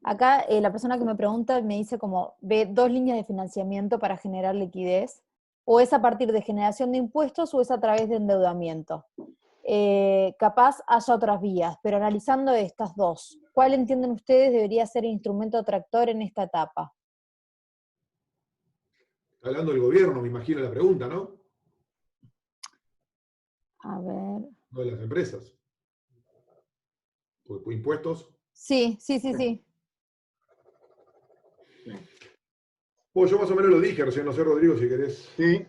Acá la persona que me pregunta me dice como, ve dos líneas de financiamiento para generar liquidez, o es a partir de generación de impuestos o es a través de endeudamiento. Capaz haya otras vías, pero analizando estas dos, ¿cuál entienden ustedes debería ser el instrumento atractor en esta etapa? Está hablando del gobierno, me imagino la pregunta, ¿no? A ver. No de las empresas. ¿Por impuestos? Sí. Pues yo más o menos lo dije recién, no sé, Rodrigo, si querés. Sí.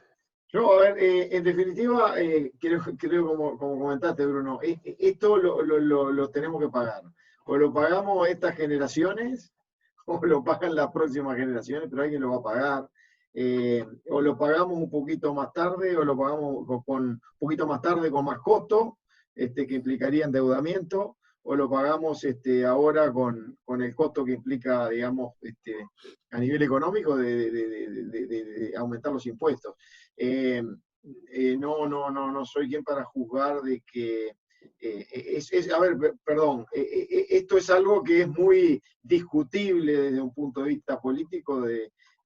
Yo, a ver, en definitiva, creo como comentaste, Bruno, esto lo tenemos que pagar. O lo pagamos estas generaciones, o lo pagan las próximas generaciones, pero alguien lo va a pagar. O lo pagamos un poquito más tarde, o lo pagamos un poquito más tarde con más costo, que implicaría endeudamiento, o lo pagamos ahora con el costo que implica, digamos, a nivel económico de aumentar los impuestos. No soy quien para juzgar de que a ver, perdón, esto es algo que es muy discutible desde un punto de vista político,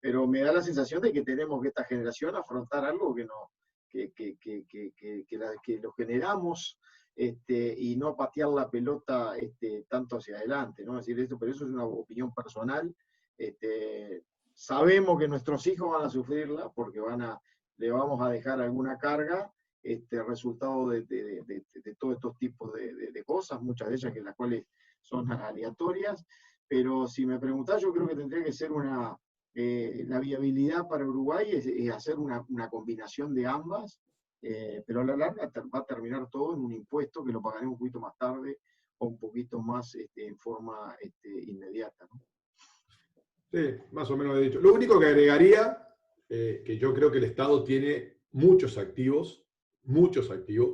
pero me da la sensación de que tenemos que esta generación afrontar algo que lo generamos, y no patear la pelota tanto hacia adelante, ¿no? Es decir, pero eso es una opinión personal. Sabemos que nuestros hijos van a sufrirla porque le vamos a dejar alguna carga, resultado de todos estos tipos de cosas, muchas de ellas las cuales son aleatorias, pero si me preguntás, yo creo que tendría que ser la viabilidad para Uruguay es hacer una combinación de ambas, pero a la larga va a terminar todo en un impuesto que lo pagaremos un poquito más tarde o un poquito más en forma inmediata, ¿no? Sí, más o menos lo he dicho. Lo único que agregaría, que yo creo que el Estado tiene muchos activos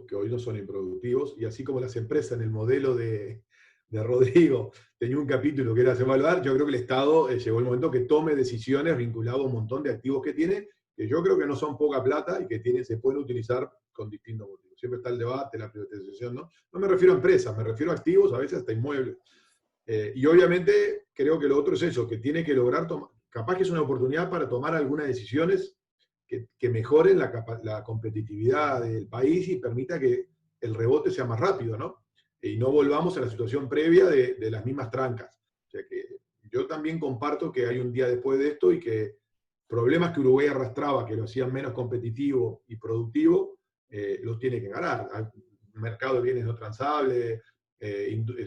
que hoy no son improductivos, y así como las empresas en el modelo de Rodrigo tenía un capítulo que era evaluar, yo creo que el Estado llegó el momento que tome decisiones vinculadas a un montón de activos que tiene, que yo creo que no son poca plata y que se pueden utilizar con distintos motivos. Siempre está el debate, la privatización, ¿no? No me refiero a empresas, me refiero a activos, a veces hasta inmuebles. Y obviamente creo que lo otro es eso, que tiene que lograr capaz que es una oportunidad para tomar algunas decisiones que mejoren la competitividad del país y permita que el rebote sea más rápido, ¿no? Y no volvamos a la situación previa de las mismas trancas. O sea que yo también comparto que hay un día después de esto y que problemas que Uruguay arrastraba, que lo hacían menos competitivo y productivo, los tiene que ganar. Hay un mercado de bienes no transables,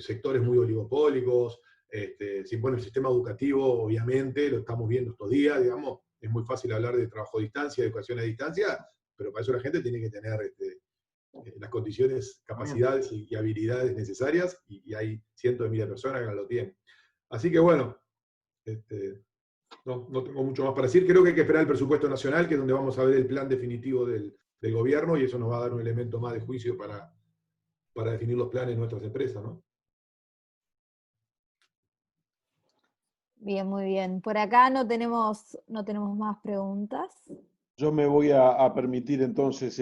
sectores muy oligopólicos, bueno, el sistema educativo, obviamente, lo estamos viendo estos días, digamos, es muy fácil hablar de trabajo a distancia, de educación a distancia, pero para eso la gente tiene que tener las condiciones, capacidades y habilidades necesarias, y hay cientos de miles de personas que no lo tienen. Así que bueno, No tengo mucho más para decir. Creo que hay que esperar el presupuesto nacional, que es donde vamos a ver el plan definitivo del gobierno, y eso nos va a dar un elemento más de juicio para definir los planes de nuestras empresas, ¿no? Bien, muy bien. Por acá no tenemos más preguntas. Yo me voy a permitir entonces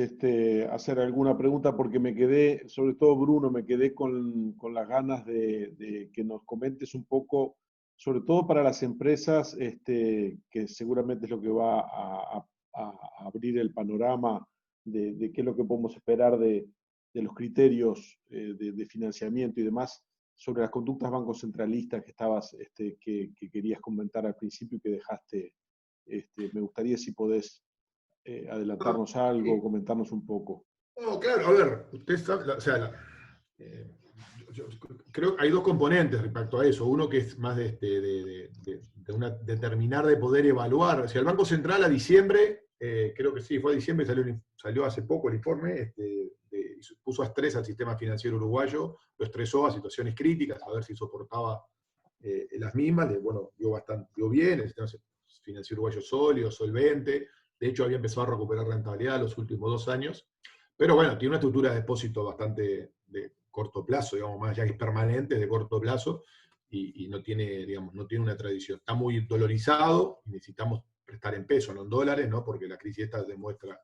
hacer alguna pregunta porque me quedé, sobre todo Bruno, me quedé con las ganas de que nos comentes un poco, sobre todo para las empresas, que seguramente es lo que va a abrir el panorama de qué es lo que podemos esperar de los criterios de financiamiento y demás, sobre las conductas bancos centralistas que estabas, que querías comentar al principio y que dejaste. Me gustaría si podés adelantarnos algo, comentarnos un poco. No, claro, a ver, usted sabe, o sea, yo creo que hay dos componentes respecto a eso. Uno que es más de determinar de poder evaluar. O sea, el Banco Central a diciembre, creo que sí, fue a diciembre, salió hace poco el informe, puso a estrés al sistema financiero uruguayo, lo estresó a situaciones críticas, a ver si soportaba las mismas. Dio bien, el sistema financiero uruguayo sólido, solvente. De hecho, había empezado a recuperar rentabilidad los últimos 2 años. Pero bueno, tiene una estructura de depósito bastante de corto plazo, digamos, más allá que es permanente, de corto plazo, y no tiene, digamos, no tiene una tradición. Está muy dolarizado, y necesitamos prestar en pesos, no en dólares, ¿no? Porque la crisis esta demuestra,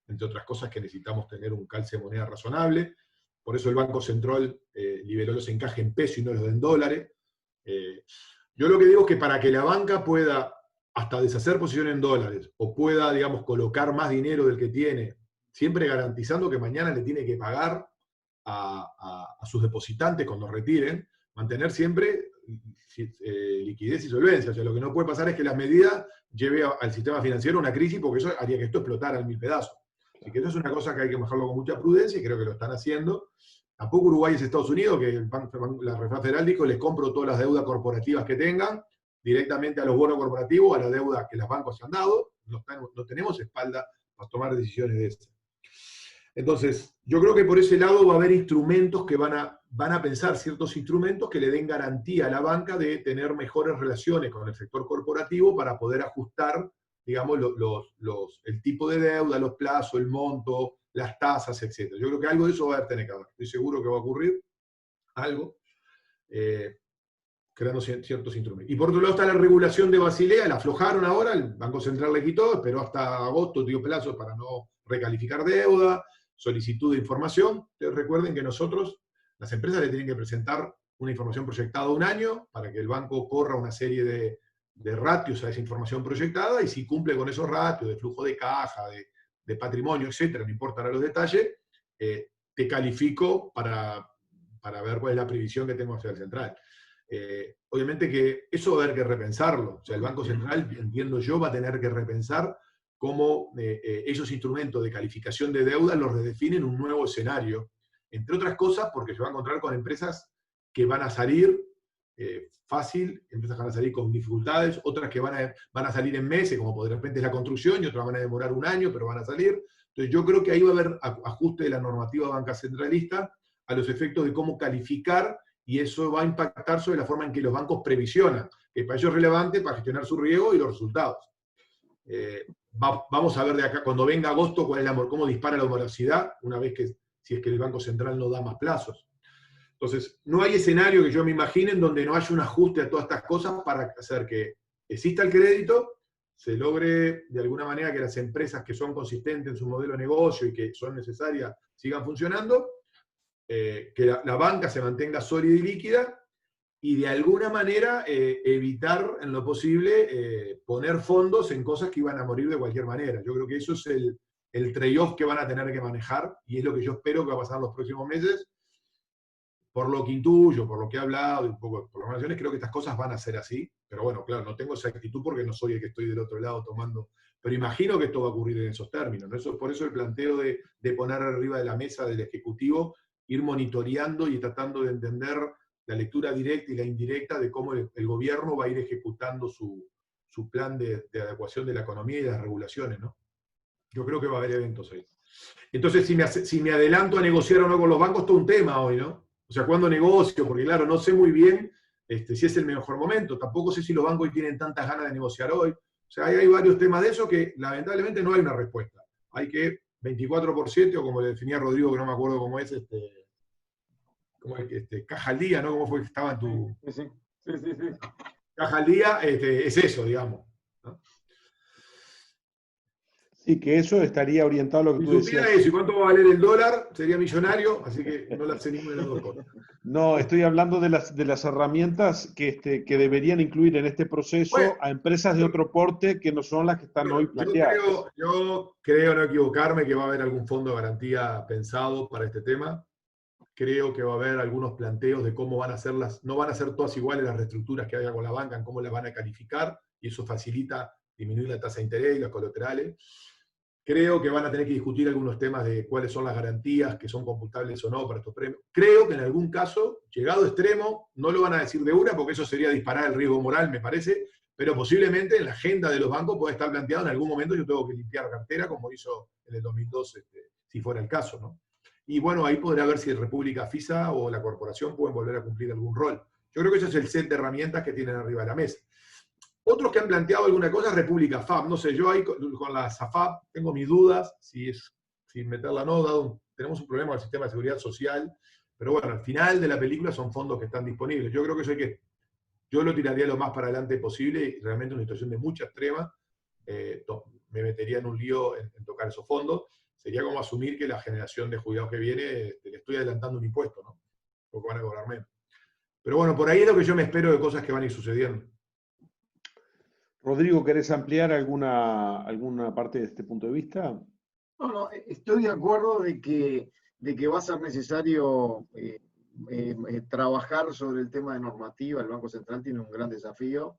entre otras cosas, que necesitamos tener un calce de moneda razonable. Por eso el Banco Central liberó los encajes en pesos y no los en dólares. Yo lo que digo es que para que la banca pueda hasta deshacer posiciones en dólares, o pueda, digamos, colocar más dinero del que tiene, siempre garantizando que mañana le tiene que pagar a sus depositantes cuando retiren, mantener siempre liquidez y solvencia. O sea, lo que no puede pasar es que las medidas lleve al sistema financiero a una crisis, porque eso haría que esto explotara en 1000 pedazos. Así que eso es una cosa que hay que manejarlo con mucha prudencia, y creo que lo están haciendo. Tampoco Uruguay es Estados Unidos, que la Reserva Federal dijo: les compro todas las deudas corporativas que tengan, directamente a los bonos corporativos, a la deuda que los bancos se han dado. No tenemos espalda para tomar decisiones de esas. Entonces, yo creo que por ese lado va a haber instrumentos que van a pensar ciertos instrumentos que le den garantía a la banca de tener mejores relaciones con el sector corporativo para poder ajustar, digamos, el tipo de deuda, los plazos, el monto, las tasas, etc. Yo creo que algo de eso va a tener que haber. Estoy seguro que va a ocurrir algo, creando ciertos instrumentos. Y por otro lado está la regulación de Basilea, la aflojaron ahora, el Banco Central le quitó, esperó hasta agosto, dio plazos para no recalificar deuda, solicitud de información. Ustedes recuerden que nosotros, las empresas, le tienen que presentar una información proyectada 1 año para que el banco corra una serie de ratios a esa información proyectada, y si cumple con esos ratios de flujo de caja, de patrimonio, etcétera, no importa los detalles, te califico para ver cuál es la previsión que tengo hacia el central. Obviamente que eso va a haber que repensarlo. O sea, el Banco Central, entiendo yo, va a tener que repensar cómo esos instrumentos de calificación de deuda los redefinen un nuevo escenario. Entre otras cosas, porque se va a encontrar con empresas que van a salir fácil, empresas que van a salir con dificultades, otras que van a salir en meses, como de repente es la construcción, y otras van a demorar 1 año, pero van a salir. Entonces yo creo que ahí va a haber ajuste de la normativa banca centralista a los efectos de cómo calificar, y eso va a impactar sobre la forma en que los bancos previsionan, que para ellos es relevante para gestionar su riesgo y los resultados. Vamos a ver de acá, cuando venga agosto, cómo dispara la morosidad, una vez que, si es que el Banco Central no da más plazos. Entonces, no hay escenario que yo me imagine en donde no haya un ajuste a todas estas cosas para hacer que exista el crédito, se logre de alguna manera que las empresas que son consistentes en su modelo de negocio y que son necesarias sigan funcionando, que la banca se mantenga sólida y líquida, y de alguna manera evitar en lo posible poner fondos en cosas que iban a morir de cualquier manera. Yo creo que eso es el trade-off que van a tener que manejar, y es lo que yo espero que va a pasar en los próximos meses. Por lo que intuyo, por lo que he hablado, y un poco por las relaciones, creo que estas cosas van a ser así. Pero bueno, claro, no tengo esa actitud porque no soy el que estoy del otro lado tomando. Pero imagino que esto va a ocurrir en esos términos, ¿no? Por eso el planteo de poner arriba de la mesa del Ejecutivo, ir monitoreando y tratando de entender la lectura directa y la indirecta de cómo el gobierno va a ir ejecutando su plan de adecuación de la economía y de las regulaciones, ¿no? Yo creo que va a haber eventos ahí. Entonces, si me adelanto a negociar o no con los bancos, todo un tema hoy, ¿no? O sea, ¿cuándo negocio? Porque claro, no sé muy bien si es el mejor momento. Tampoco sé si los bancos tienen tantas ganas de negociar hoy. O sea, hay varios temas de eso que lamentablemente no hay una respuesta. Hay que 24%, o como le definía Rodrigo, que no me acuerdo cómo es, caja al día, ¿no? ¿Cómo fue que estaba en tu... Sí. Caja al día, es eso, digamos, ¿no? Sí, que eso estaría orientado a lo que Si tú supiera decías. eso y cuánto va a valer el dólar, sería millonario, así que no la sé ninguna de las dos cosas. No, estoy hablando de las herramientas que deberían incluir en este proceso Bueno, a empresas de otro porte que no son las que están hoy planteadas. yo creo no equivocarme que va a haber algún fondo de garantía pensado para este tema. Creo que va a haber algunos planteos de cómo van a ser no van a ser todas iguales las reestructuras que haya con la banca, en cómo las van a calificar, y eso facilita disminuir la tasa de interés y los colaterales. Creo que van a tener que discutir algunos temas de cuáles son las garantías que son computables o no para estos premios. Creo que en algún caso, llegado a extremo, no lo van a decir de una, porque eso sería disparar el riesgo moral, me parece, pero posiblemente en la agenda de los bancos puede estar planteado en algún momento yo tengo que limpiar cartera, como hizo en el 2002, si fuera el caso, ¿no? Y bueno, ahí podrá ver si República FISA o la corporación pueden volver a cumplir algún rol. Yo creo que ese es el set de herramientas que tienen arriba de la mesa. Otros que han planteado alguna cosa es República FAB. No sé, yo ahí con la SAFAB tengo mis dudas, si meterla o no, tenemos un problema con el sistema de seguridad social, pero bueno, al final de la película son fondos que están disponibles. Yo creo que yo lo tiraría lo más para adelante posible y realmente en una situación de mucha extrema me metería en un lío en tocar esos fondos. Sería como asumir que la generación de jubilados que viene le estoy adelantando un impuesto, ¿no? Porque van a cobrar menos. Pero bueno, por ahí es lo que yo me espero de cosas que van a ir sucediendo. Rodrigo, ¿querés ampliar alguna parte de este punto de vista? No, estoy de acuerdo de que va a ser necesario trabajar sobre el tema de normativa. El Banco Central tiene un gran desafío.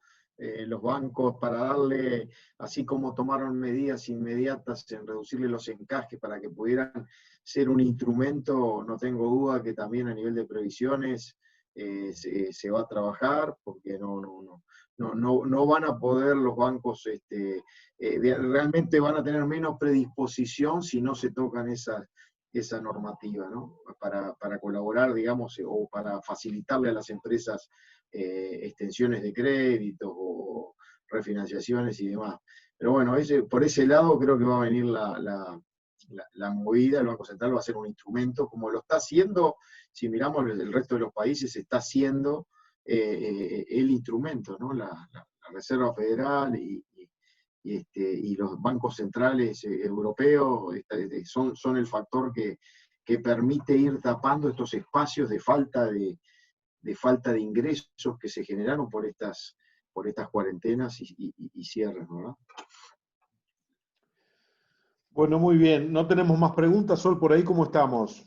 Los bancos, para darle, así como tomaron medidas inmediatas en reducirle los encajes para que pudieran ser un instrumento, no tengo duda que también a nivel de previsiones se va a trabajar, porque no van a poder los bancos, realmente van a tener menos predisposición si no se tocan esa normativa, ¿no? Para colaborar, digamos, o para facilitarle a las empresas extensiones de créditos o refinanciaciones y demás. Pero bueno, por ese lado creo que va a venir la movida. El Banco Central va a ser un instrumento, como lo está haciendo, si miramos el resto de los países, está haciendo el instrumento, ¿no? La Reserva Federal y los bancos centrales europeos son el factor que permite ir tapando estos espacios de falta de ingresos que se generaron por estas cuarentenas y cierres, ¿verdad? Bueno, muy bien. No tenemos más preguntas. Sol, por ahí, ¿cómo estamos?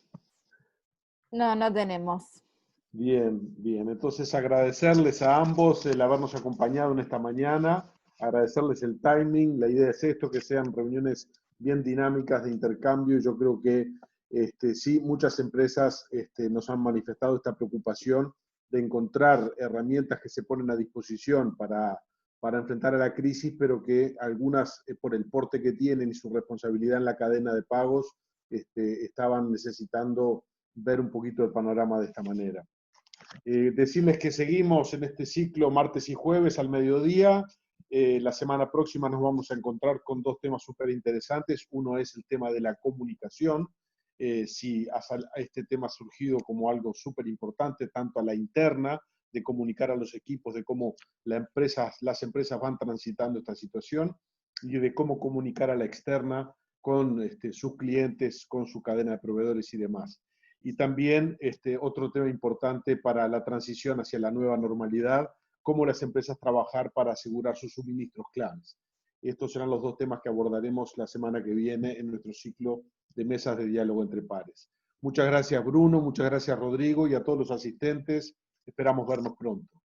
No tenemos. Bien, bien. Entonces, agradecerles a ambos el habernos acompañado en esta mañana, agradecerles el timing. La idea es esto, que sean reuniones bien dinámicas de intercambio. Yo creo que sí, muchas empresas nos han manifestado esta preocupación de encontrar herramientas que se ponen a disposición para enfrentar a la crisis, pero que algunas, por el porte que tienen y su responsabilidad en la cadena de pagos, estaban necesitando ver un poquito el panorama de esta manera. Decirles que seguimos en este ciclo martes y jueves al mediodía. La semana próxima nos vamos a encontrar con dos temas súper interesantes. Uno es el tema de la comunicación. Si este tema ha surgido como algo súper importante, tanto a la interna, de comunicar a los equipos de cómo las empresas van transitando esta situación, y de cómo comunicar a la externa con sus clientes, con su cadena de proveedores y demás. Y también otro tema importante para la transición hacia la nueva normalidad, cómo las empresas trabajar para asegurar sus suministros claves. Estos serán los dos temas que abordaremos la semana que viene en nuestro ciclo de mesas de diálogo entre pares. Muchas gracias, Bruno, muchas gracias, Rodrigo, y a todos los asistentes. Esperamos vernos pronto.